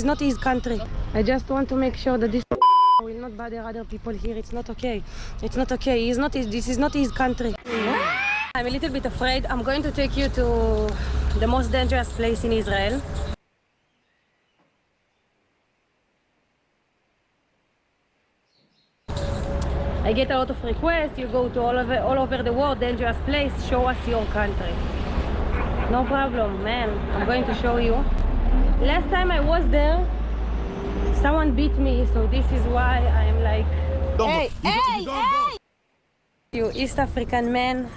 not his country. I just want to make sure that this will not bother other people here. It's not okay. It's not okay. This is not his country. I'm a little bit afraid. I'm going to take you to the most dangerous place in Israel. I get a lot of requests. You go to all over the world, dangerous place. Show us your country. No problem, man. I'm going to show you. Last time I was there, someone beat me, so this is why I'm like, hey! You East African men,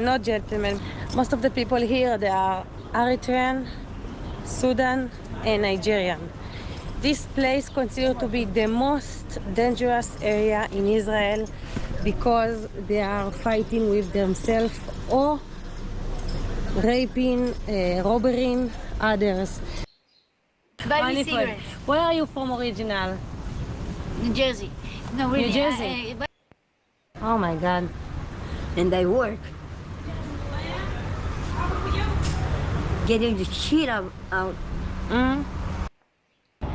not gentlemen. Most of the people here, they are Eritrean, Sudan, and Nigerian. This place considered to be the most dangerous area in Israel because they are fighting with themselves or raping, robbing others. Buy me cigarettes. Where are you from original? New Jersey. No, really. New Jersey? Oh my God. And I work. Getting the shit out.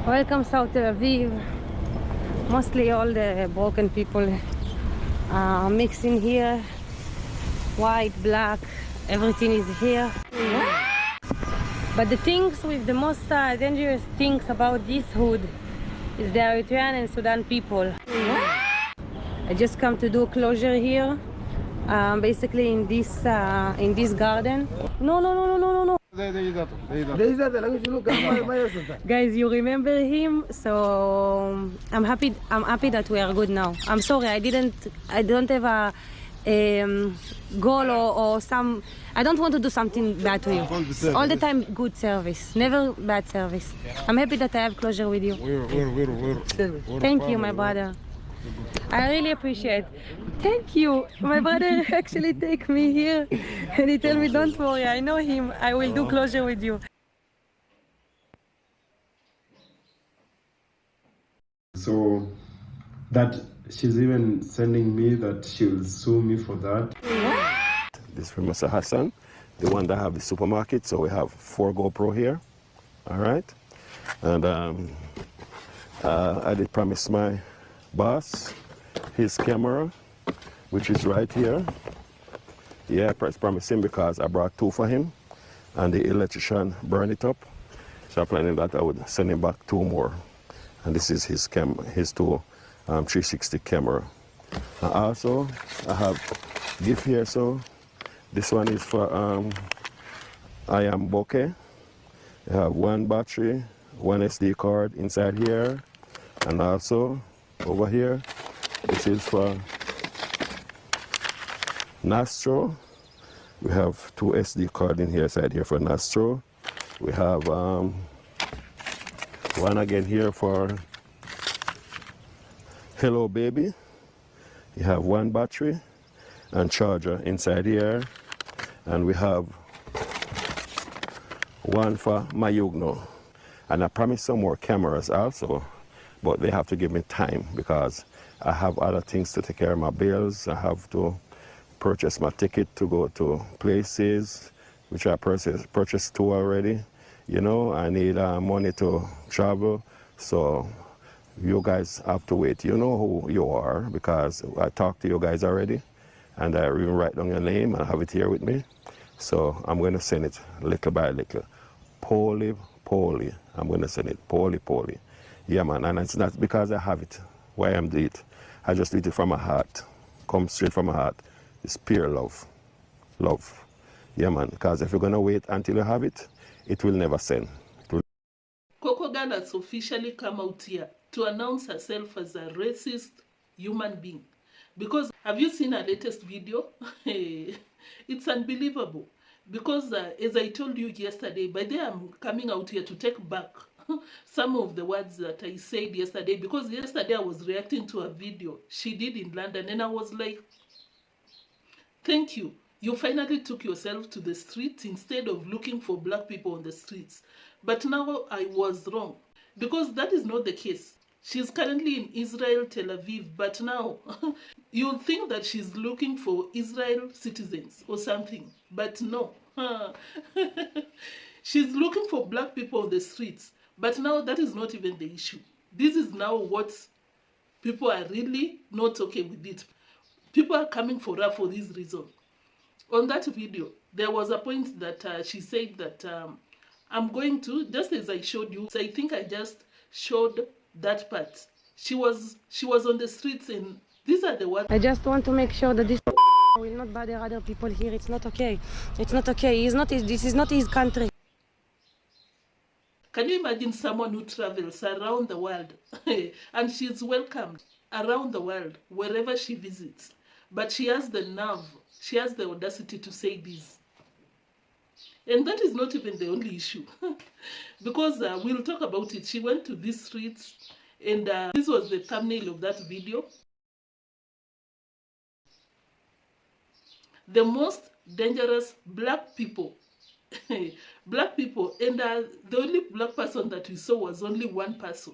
Welcome South Tel Aviv. Mostly all the broken people are mixing here. White, black, everything is here. But the things with the most dangerous things about this hood is the Eritrean and Sudan people. I just come to do closure here, basically in this garden. No. Guys, you remember him, so I'm happy that we are good now. I'm sorry, I don't have a goal or some. I don't want to do something bad to you. All the time good service, never bad service. I'm happy that I have closure with you. Thank you, my brother. I really appreciate. Thank you. My brother actually take me here and he tell me, don't worry, I know him. I will do closure with you. So that she's even sending me that she'll sue me for that. This is from Mr. Hassan, the one that have the supermarket. So we have 4 GoPro here. All right. And I did promise my boss his camera, which is right here. Yeah, I promised him because I brought 2 for him and the electrician burned it up. So I'm planning that I would send him back 2 more. And this is his 2 360 camera. And also I have gift here. So this one is for iamboke. I have 1 battery, 1 SD card inside here, and also over here, this is for Nastro. We have 2 SD card in here, side here for Nastro. We have 1 again here for Hello Baby. You have 1 battery and charger inside here, and we have 1 for mayugno. And I promised some more cameras also, but they have to give me time because I have other things to take care of my bills. I have to purchase my ticket to go to places, which I purchased 2 already. You know, I need money to travel, so you guys have to wait. You know who you are because I talked to you guys already, and I even write down your name and I have it here with me. So I'm going to send it little by little, poly. I'm going to send it poly. Yeah, man, and it's not because I have it, why I'm doing it. I just do it from my heart, come straight from my heart. It's pure love. Yeah, man, because if you're going to wait until you have it, it will never send. Cocogirl has officially come out here to announce herself as a racist human being. Because, have you seen her latest video? It's unbelievable. Because, as I told you yesterday, by the way, I'm coming out here to take back some of the words that I said yesterday. Because yesterday I was reacting to a video she did in London, and I was like, thank you. You finally took yourself to the streets instead of looking for black people on the streets. But now I was wrong. Because that is not the case. She's currently in Israel, Tel Aviv, but now you'll think that she's looking for Israel citizens or something. But no. She's looking for black people on the streets. But now that is not even the issue. This is now what people are really not okay with it. People are coming for her for this reason. On that video, there was a point that she said that I'm going to, just as I showed you, so I think I just showed that part. She was on the streets, and these are the words. I just want to make sure that this will not bother other people here. It's not okay. It's not okay. This is not his country. Can you imagine someone who travels around the world and she's welcomed around the world wherever she visits, but she has the nerve, she has the audacity to say this? And that is not even the only issue. Because we'll talk about it. She went to these streets, and this was the thumbnail of that video. The most dangerous black people. Black people, and the only black person that we saw was only one person.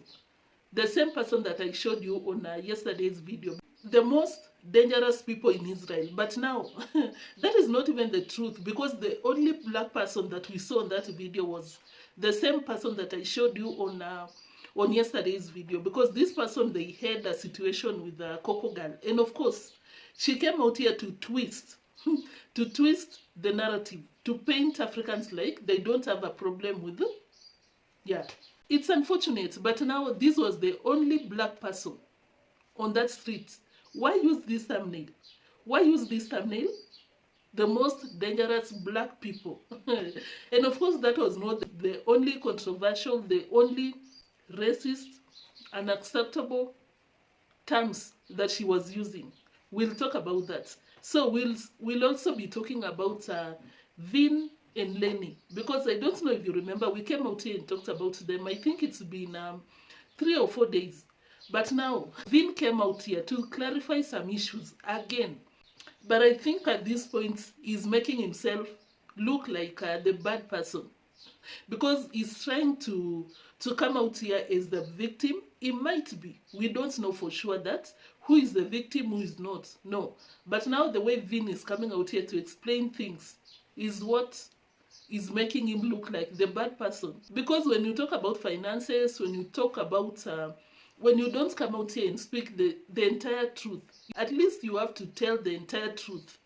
The same person that I showed you on yesterday's video. The most dangerous people in Israel. But now, that is not even the truth, because the only black person that we saw in that video was the same person that I showed you on yesterday's video. Because this person, they had a situation with the cocogirl. And of course, she came out here to twist, to twist the narrative, to paint Africans like they don't have a problem with it. Yeah, it's unfortunate, but now this was the only black person on that street. Why use this thumbnail? Why use this thumbnail? The most dangerous black people. And of course, that was not the only controversial, the only racist, unacceptable terms that she was using. We'll talk about that. So we'll also be talking about Vin and Lenny, because I don't know if you remember, we came out here and talked about them. I think it's been 3 or 4 days. But now, Vin came out here to clarify some issues again. But I think at this point, he's making himself look like the bad person. Because he's trying to come out here as the victim. He might be. We don't know for sure that. Who is the victim, who is not. No. But now the way Vin is coming out here to explain things is what is making him look like the bad person. Because when you talk about finances, when you talk about, when you don't come out here and speak the entire truth, at least you have to tell the entire truth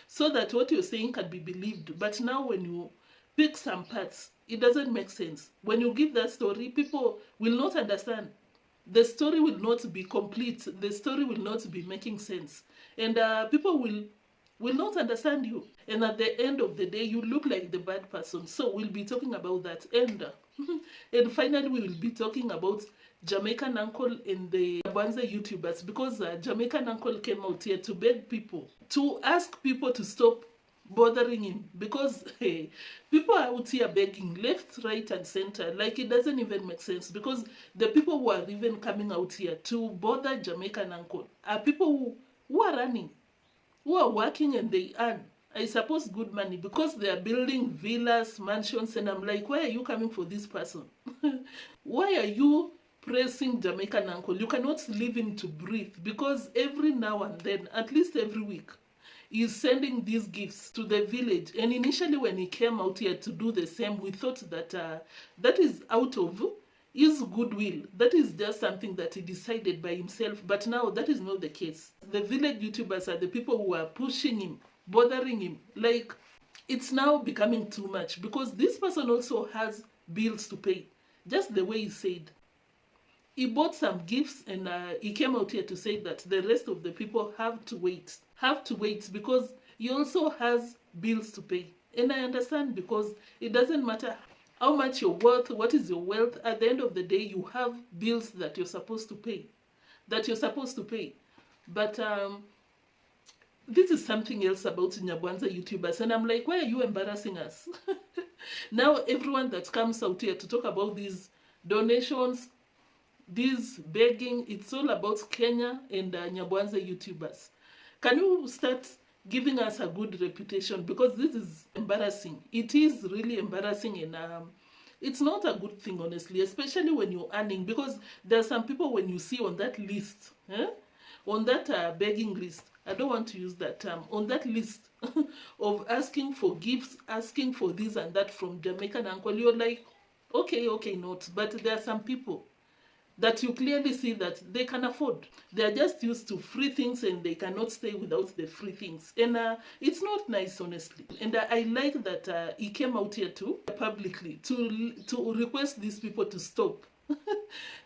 so that what you're saying can be believed. But now when you pick some parts, it doesn't make sense. When you give that story, people will not understand. The story will not be complete. The story will not be making sense. And people will not understand you. And at the end of the day, you look like the bad person. So we'll be talking about that. And finally, we will be talking about Jamaican uncle and the Nyanwanza YouTubers, because Jamaican uncle came out here to beg people, to ask people to stop bothering him, because hey, people are out here begging left, right, and center. Like, it doesn't even make sense, because the people who are even coming out here to bother Jamaican uncle are people who are running, who are working, and they earn, I suppose, good money, because they are building villas, mansions. And I'm like, why are you coming for this person? Why are you pressing Jamaican uncle? You cannot leave him to breathe, because every now and then, at least every week, he's sending these gifts to the village. And initially when he came out here to do the same, we thought that that is out of his goodwill. That is just something that he decided by himself. But now that is not the case. The village YouTubers are the people who are pushing him, bothering him. Like, it's now becoming too much, because this person also has bills to pay. Just the way he said. He bought some gifts, and he came out here to say that the rest of the people have to wait. Because he also has bills to pay. And I understand, because it doesn't matter how much you're worth, what is your wealth. At the end of the day, you have bills that you're supposed to pay. But this is something else about Nyanwanza YouTubers. And I'm like, why are you embarrassing us? Now everyone that comes out here to talk about these donations, this begging, it's all about Kenya and Nyanwanza YouTubers. Can you start giving us a good reputation? Because this is embarrassing. It is really embarrassing, and it's not a good thing, honestly, especially when you're earning. Because there are some people, when you see on that list, on that begging list, I don't want to use that term, on that list of asking for gifts, asking for this and that from Jamaican uncle, you're like, Okay, not. But there are some people that you clearly see that they can afford. They are just used to free things and they cannot stay without the free things. And it's not nice, honestly. And I like that he came out here too, publicly, to request these people to stop.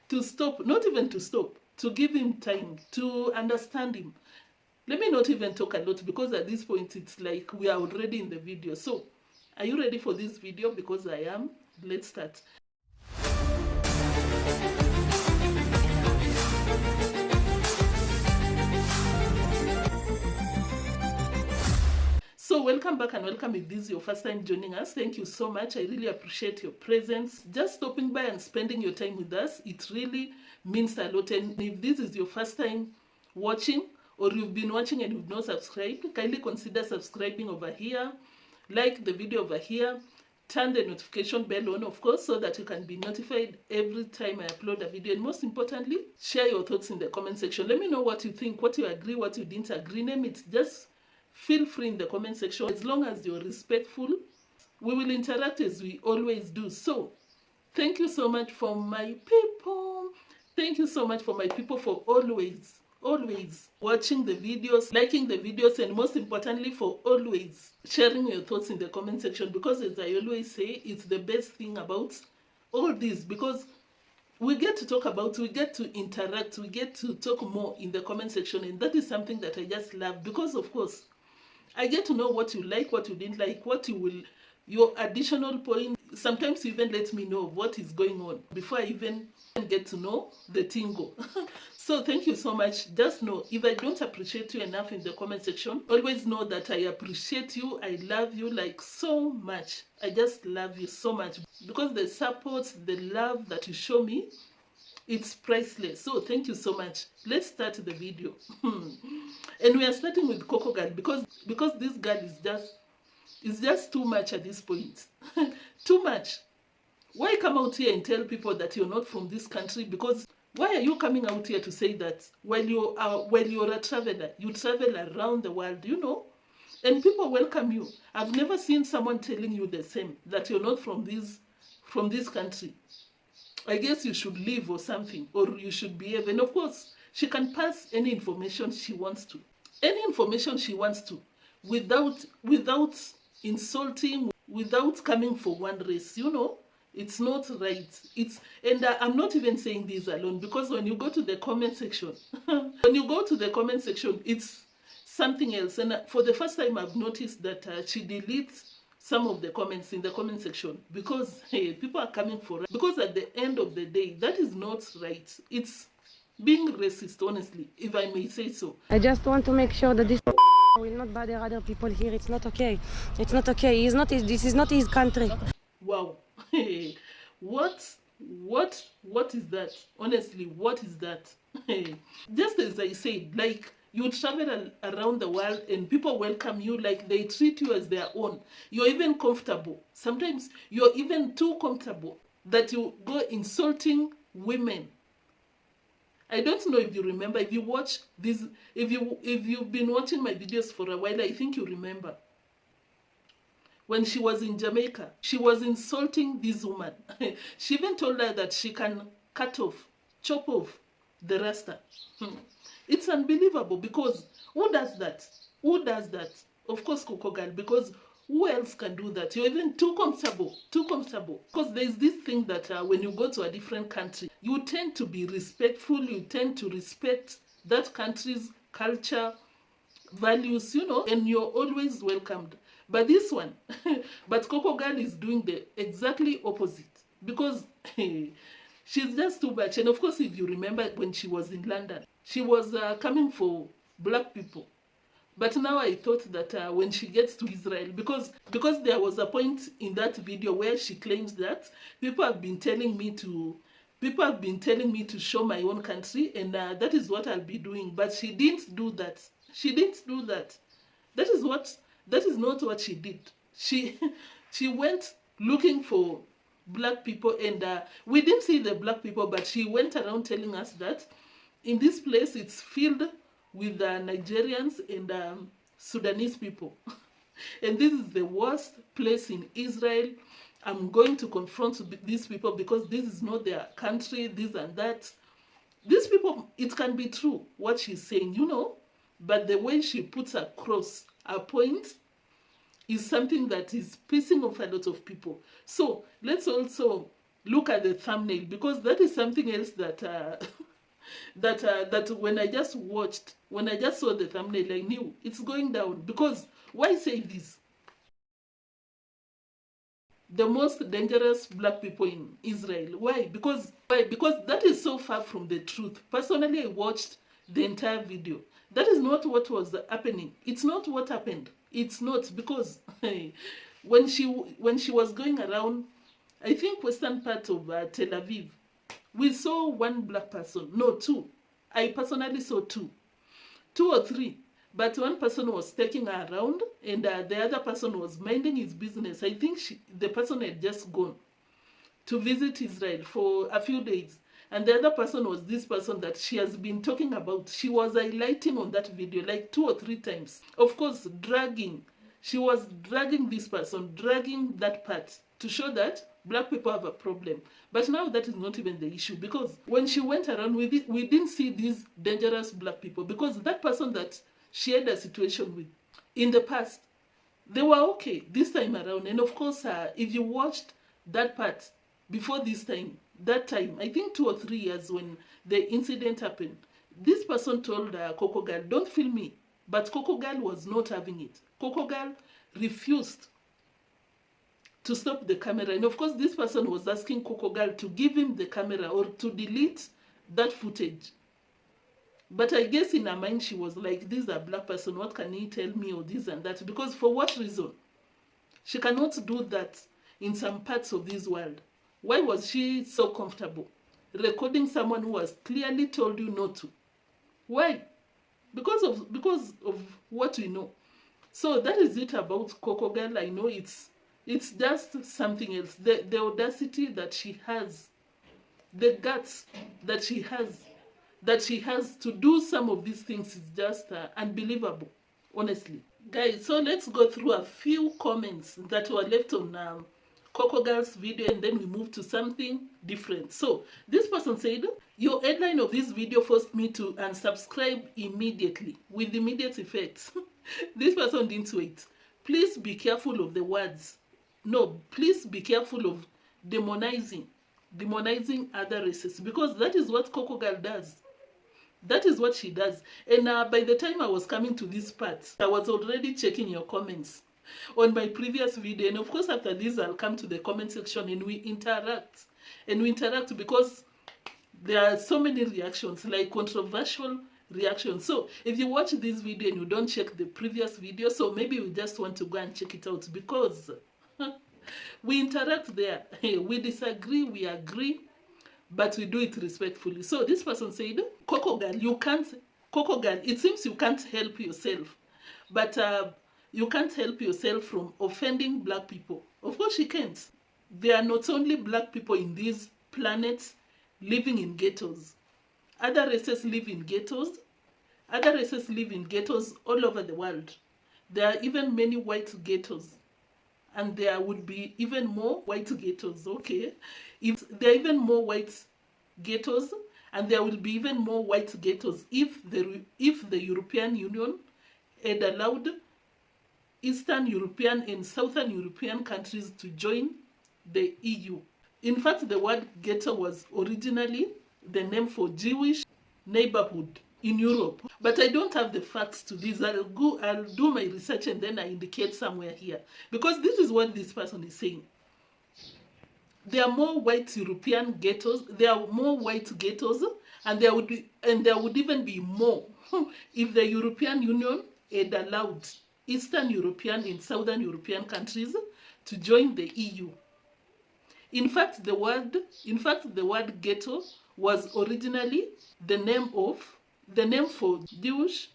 To stop, not even to stop, to give him time, to understand him. Let me not even talk a lot because at this point it's like we are already in the video. So, are you ready for this video? Because I am. Let's start. So welcome back and welcome if this is your first time joining us. Thank you so much. I really appreciate your presence. Just stopping by and spending your time with us, it really means a lot. And if this is your first time watching or you've been watching and you've not subscribed, kindly consider subscribing over here, like the video over here, turn the notification bell on, of course, so that you can be notified every time I upload a video. And most importantly, share your thoughts in the comment section. Let me know what you think, what you agree, what you didn't agree. Name it. Just feel free in the comment section. As long as you're respectful, we will interact as we always do. So, thank you so much for my people. Thank you so much for my people for always watching the videos, liking the videos, and most importantly for always sharing your thoughts in the comment section, because as I always say, it's the best thing about all this, because we get to talk about, we get to interact, we get to talk more in the comment section, and that is something that I just love, because of course I get to know what you like, what you didn't like, what you will, your additional point. Sometimes you even let me know what is going on before I even get to know the tingo. So thank you so much. Just know, if I don't appreciate you enough in the comment section, always know that I appreciate you. I love you like so much. I just love you so much, because the support, the love that you show me, it's priceless. So thank you so much. Let's start the video. And we are starting with Coco girl, because this girl is just too much at this point. Too much. Why come out here and tell people that you're not from this country? Because why are you coming out here to say that while you're a traveler, you travel around the world, you know, and people welcome you? I've never seen someone telling you the same, that you're not from this country. I guess you should leave or something, or you should behave. And of course, she can pass any information she wants to. Any information she wants to, without insulting, without coming for one race, you know. It's not right. And I'm not even saying this alone, because when you go to the comment section, it's something else. And for the first time, I've noticed that she deletes some of the comments in the comment section, because hey, people are coming for her. Because at the end of the day, that is not right. It's being racist, honestly, if I may say so. I just want to make sure that this will not bother other people here. It's not okay. It's not okay. This is not his country. Wow. What is that? Honestly, what is that? Just as I said, like, you travel around the world and people welcome you, like they treat you as their own. You're even comfortable. Sometimes you're even too comfortable that you go insulting women. I don't know if you remember, if you watch this, if you've been watching my videos for a while, I think you remember. When she was in Jamaica, she was insulting this woman. She even told her that she can chop off the rasta. It's unbelievable, because who does that? Who does that? Of course, Coco girl, because who else can do that? You're even too comfortable. Because there's this thing that when you go to a different country, you tend to be respectful, you tend to respect that country's culture, values, you know, and you're always welcomed. But this one, but Coco girl is doing the exactly opposite, because she's just too much. And of course, if you remember when she was in London, she was coming for black people. But now I thought that when she gets to Israel, because there was a point in that video where she claims that people have been telling me to show my own country, and that is what I'll be doing. But she didn't do that. That is not what she did. She went looking for black people, and we didn't see the black people, but she went around telling us that in this place it's filled with Nigerians and Sudanese people. And this is the worst place in Israel. I'm going to confront these people because this is not their country, this and that. These people, it can be true what she's saying, you know, but the way she puts across her point is something that is pissing off a lot of people. So let's also look at the thumbnail, because that is something else that that when I just saw the thumbnail, I knew it's going down. Because why say this? The most dangerous black people in Israel. Why? Because that is so far from the truth. Personally, I watched the entire video. That is not what was happening. It's not what happened. It's not, because when she was going around, I think western part of Tel Aviv, we saw one black person. No, two. I personally saw two or three. But one person was taking her around, and the other person was minding his business. I think the person had just gone to visit Israel for a few days. And the other person was this person that she has been talking about. She was highlighting on that video like 2 or 3 times. Of course, dragging. She was dragging this person, dragging that part to show that black people have a problem. But now that is not even the issue, because when she went around, we didn't see these dangerous black people, because that person that she had a situation with in the past, they were okay this time around. And of course, if you watched that part before this time, that time, I think 2 or 3 years when the incident happened, this person told Coco Girl, don't film me. But Coco Girl was not having it. Coco Girl refused to stop the camera. And of course, this person was asking Coco Girl to give him the camera or to delete that footage. But I guess in her mind, she was like, this is a black person, what can he tell me, or this and that? Because for what reason? She cannot do that in some parts of this world. Why was she so comfortable recording someone who has clearly told you not to? Why? Because of what we know. So that is it about Coco Girl. I know it's just something else. The audacity that she has, the guts that she has to do some of these things is just unbelievable, honestly. Guys, so let's go through a few comments that were left on Coco Girl's video, and then we move to something different. So this person said, your headline of this video forced me to unsubscribe immediately with immediate effect. This person didn't wait. Please be careful of the words. No, please be careful of demonizing other races, because that is what Coco Girl does. That is what she does. And by the time I was coming to this part, I was already checking your comments on my previous video. And of course, after this, I'll come to the comment section and we interact. And we interact because there are so many reactions, like controversial reactions. So if you watch this video and you don't check the previous video, so maybe you just want to go and check it out, because we interact there. We disagree, we agree, but we do it respectfully. So this person said, Coco Girl, it seems you can't help yourself. But you can't help yourself from offending black people. Of course she can't. There are not only black people in these planets living in ghettos. Other races live in ghettos. Other races live in ghettos all over the world. There are even many white ghettos. And there would be even more white ghettos, okay? If there are even more white ghettos, and there will be even more white ghettos if the European Union had allowed Eastern European and Southern European countries to join the EU. In fact, the word ghetto was originally the name for Jewish neighborhood in Europe. But I don't have the facts to this. I'll do my research and then I indicate somewhere here. Because this is what this person is saying. There are more white European ghettos. There are more white ghettos, and there would even be more if the European Union had allowed Eastern European and Southern European countries to join the EU. In fact, the word ghetto was originally the name for Jewish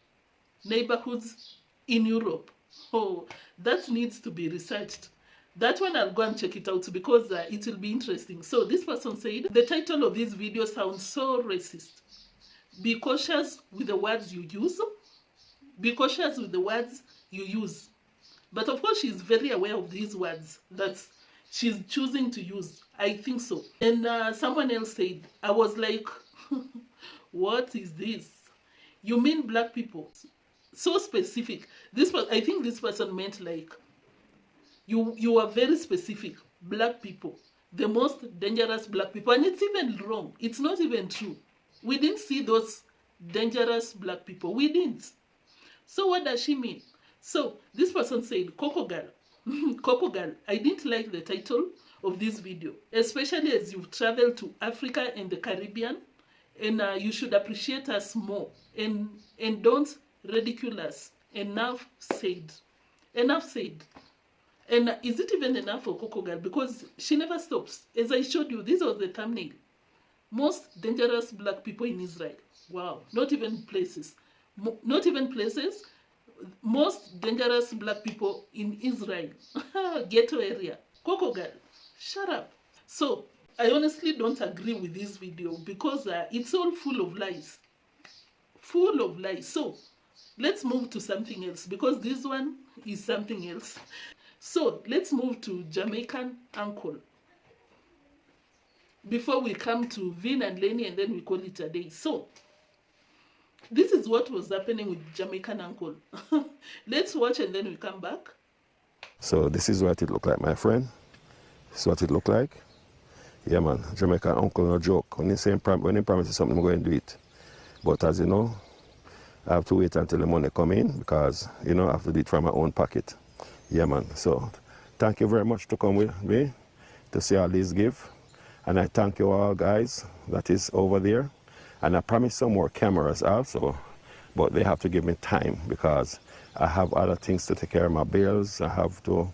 neighborhoods in Europe. Oh, that needs to be researched. That one I'll go and check it out, because it will be interesting. So this person said, the title of this video sounds so racist. Be cautious with the words you use. Be cautious with the words you use. But of course, she's very aware of these words that she's choosing to use. I think so. And someone else said, I was like, what is this? You mean black people? So specific. I think this person meant like, you are very specific. Black people, the most dangerous black people. And it's even wrong. It's not even true. We didn't see those dangerous black people. We didn't. So what does she mean? So this person said, Coco girl. Coco girl, I didn't like the title of this video, especially as you've traveled to Africa and the Caribbean, and you should appreciate us more and don't ridicule us. Enough said. Enough said. And is it even enough for Coco girl? Because she never stops. As I showed you, this was the thumbnail. Most dangerous black people in Israel. Wow. Not even places. Not even places. Most dangerous black people in Israel. Ghetto area. Coco girl, shut up. So, I honestly don't agree with this video because it's all full of lies. Full of lies. So, let's move to something else because this one is something else. So, let's move to Jamaican uncle. Before we come to Vin and Lenny and then we call it a day. So, this is what was happening with Jamaican uncle. Let's watch and then we come back. So this is what it looked like, my friend. This is what it looked like. Yeah, man. Jamaican uncle, no joke. When he promises something, I'm going to do it. But as you know, I have to wait until the money come in because, you know, I have to do it from my own pocket. Yeah, man. So thank you very much to come with me to see all these give. And I thank you all, guys, that is over there. And I promise some more cameras also, but they have to give me time because I have other things to take care of my bills. I have to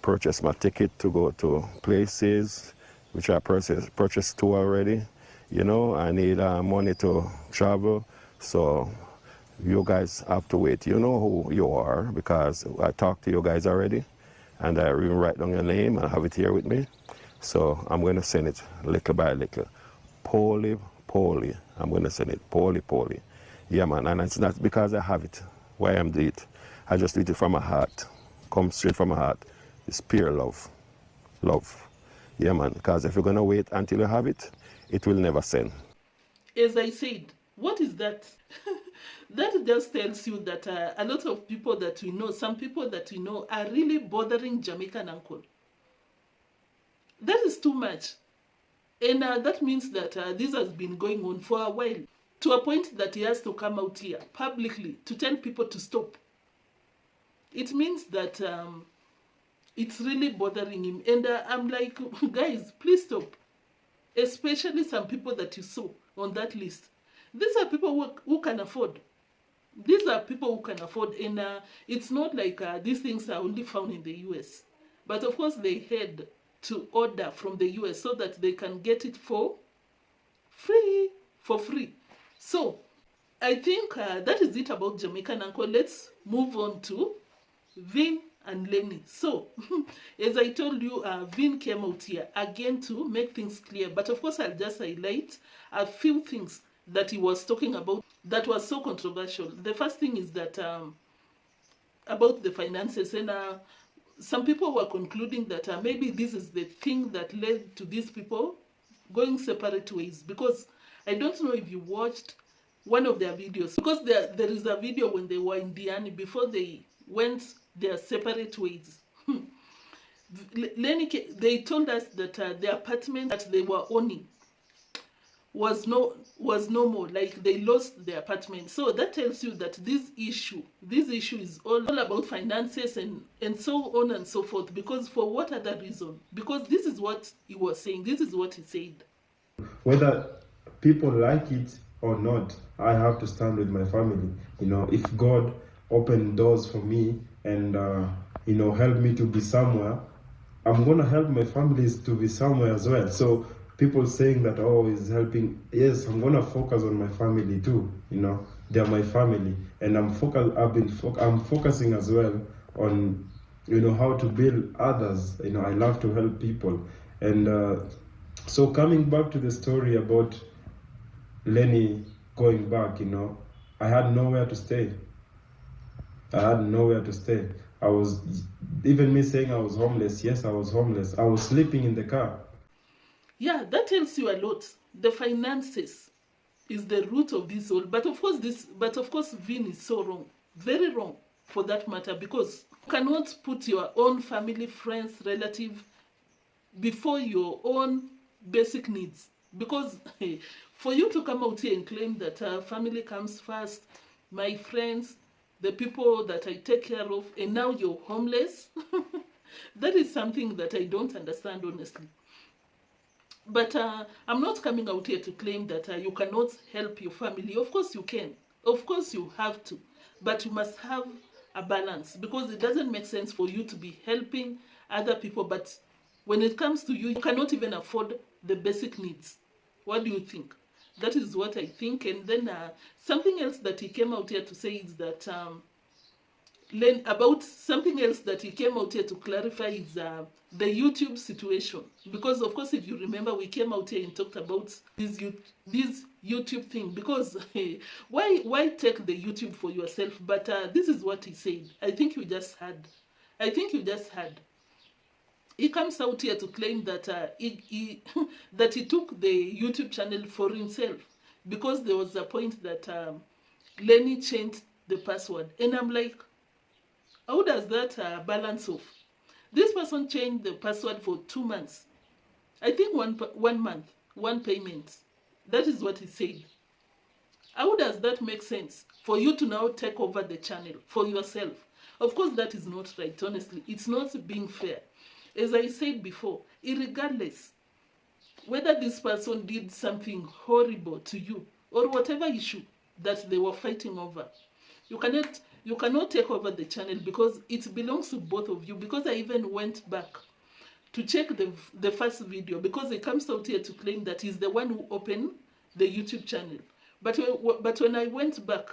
purchase my ticket to go to places, which I purchased two already. You know, I need money to travel. So you guys have to wait. You know who you are because I talked to you guys already. And I even write down your name and have it here with me. So I'm going to send it little by little. Poly. I'm going to send it poly. Yeah, man. And it's not because I have it. Why I'm doing it. I just do it from my heart. Come straight from my heart. It's pure love. Love. Yeah, man. Because if you're going to wait until you have it, it will never send. As I said, what is that? That just tells you that a lot of people that we know, some people that we know, are really bothering Jamaican uncle. That is too much. And that means that this has been going on for a while, to a point that he has to come out here publicly to tell people to stop. It means that it's really bothering him. And I'm like, guys, please stop. Especially some people that you saw on that list. These are people who can afford. These are people who can afford. And it's not like these things are only found in the US. But of course they had to order from the US so that they can get it for free. So I think that is it about Jamaican uncle. Let's move on to Vin and Lenny. So as I told you, Vin came out here again to make things clear. But of course I'll just highlight a few things that he was talking about that was so controversial. The first thing is that about the finances, and some people were concluding that maybe this is the thing that led to these people going separate ways. Because I don't know if you watched one of their videos. Because there is a video when they were in Diani before they went their separate ways. Leni, they told us that the apartment that they were owning was no more, like they lost their apartment. So that tells you that this issue is all about finances and so on and so forth. Because for what other reason? Because this is what he was saying. This is what he said. Whether people like it or not, I have to stand with my family. You know, if God opened doors for me and you know, help me to be somewhere, I'm gonna help my families to be somewhere as well. So people saying that, oh, is helping. Yes, I'm gonna focus on my family too. You know, they're my family, and I'm focusing as well on, you know, how to build others. You know, I love to help people, and so coming back to the story about Lenny going back, you know, I had nowhere to stay. I was, even me saying I was homeless, yes, I was homeless. I was sleeping in the car. Yeah, that tells you a lot. The finances is the root of this all. But of course, Vin is so wrong, very wrong for that matter, because you cannot put your own family, friends, relative before your own basic needs. Because for you to come out here and claim that family comes first, my friends, the people that I take care of, and now you're homeless, that is something that I don't understand, honestly. But I'm not coming out here to claim that you cannot help your family. Of course you can. Of course you have to. But you must have a balance, because it doesn't make sense for you to be helping other people, but when it comes to you, you cannot even afford the basic needs. What do you think? That is what I think. And then something else that he came out here to say is that about something else that he came out here to clarify is the YouTube situation. Because of course, if you remember, we came out here and talked about this YouTube thing. Because why take the YouTube for yourself? But this is what he said. I think you just heard. He comes out here to claim that he took the YouTube channel for himself, because there was a point that Leni changed the password. And I'm like, how does that balance off? This person changed the password for 2 months. I think 1 month, one payment. That is what he said. How does that make sense for you to now take over the channel for yourself? Of course, that is not right, honestly. It's not being fair. As I said before, irregardless whether this person did something horrible to you or whatever issue that they were fighting over, you cannot take over the channel, because it belongs to both of you. Because I even went back to check the first video, because he comes out here to claim that he's the one who opened the YouTube channel. But when I went back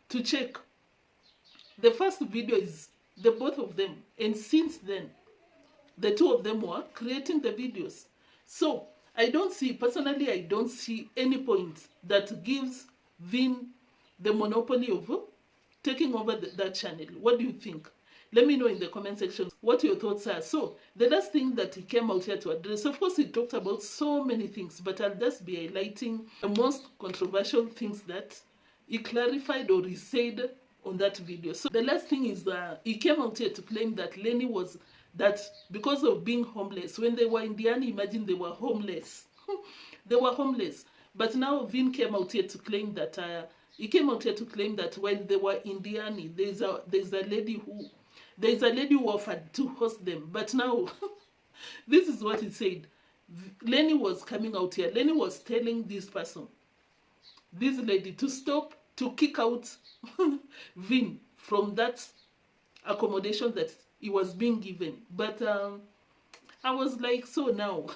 to check, the first video is the both of them, and since then the two of them were creating the videos. So I don't see any point that gives Vin the monopoly of taking over that channel. What do you think? Let me know in the comment section what your thoughts are. So the last thing that he came out here to address, of course, he talked about so many things, but I'll just be highlighting the most controversial things that he clarified or he said on that video. So the last thing is that he came out here to claim that Leni was that because of being homeless, when they were in Diani, imagine they were homeless. They were homeless. But now Vin came out here to claim that while they were in Diani, there's a lady who offered to host them. But now this is what he said. Leni was coming out here. Leni was telling this lady, to stop, to kick out Vin from that accommodation that he was being given. But I was like, so now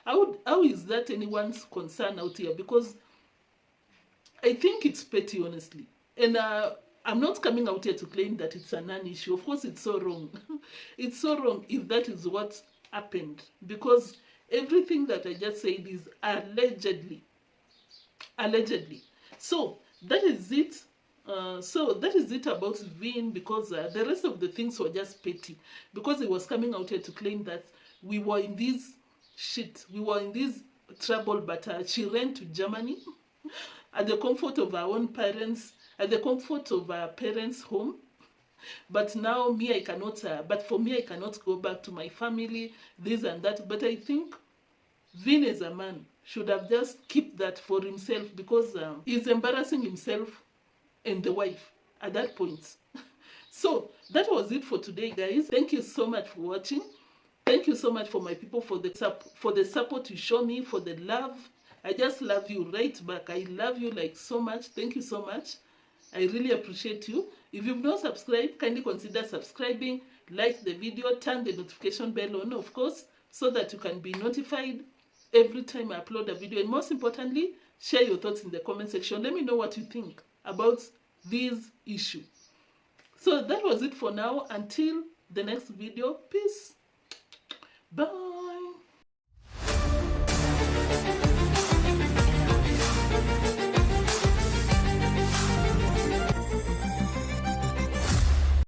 how is that anyone's concern out here? Because I think it's petty, honestly. And I'm not coming out here to claim that it's a non-issue. Of course, it's so wrong. It's so wrong if that is what happened, because everything that I just said is allegedly. So that is it. That is it about Vin, because the rest of the things were just petty, because he was coming out here to claim that we were in this trouble, but she ran to Germany at the comfort of our own parents, at the comfort of our parents' home. But now for me, I cannot go back to my family, this and that. But I think Vin as a man should have just kept that for himself, because he's embarrassing himself and the wife at that point. So that was it for today, guys. Thank you so much for watching. Thank you so much for my people, for the support you show me, for the love. I just love you right back. I love you like so much. Thank you so much. I really appreciate you. If you've not subscribed, kindly consider subscribing, like the video, turn the notification bell on, of course, so that you can be notified every time I upload a video. And most importantly, share your thoughts in the comment section. Let me know what you think about this issue. So that was it for now. Until the next video, peace. Bye.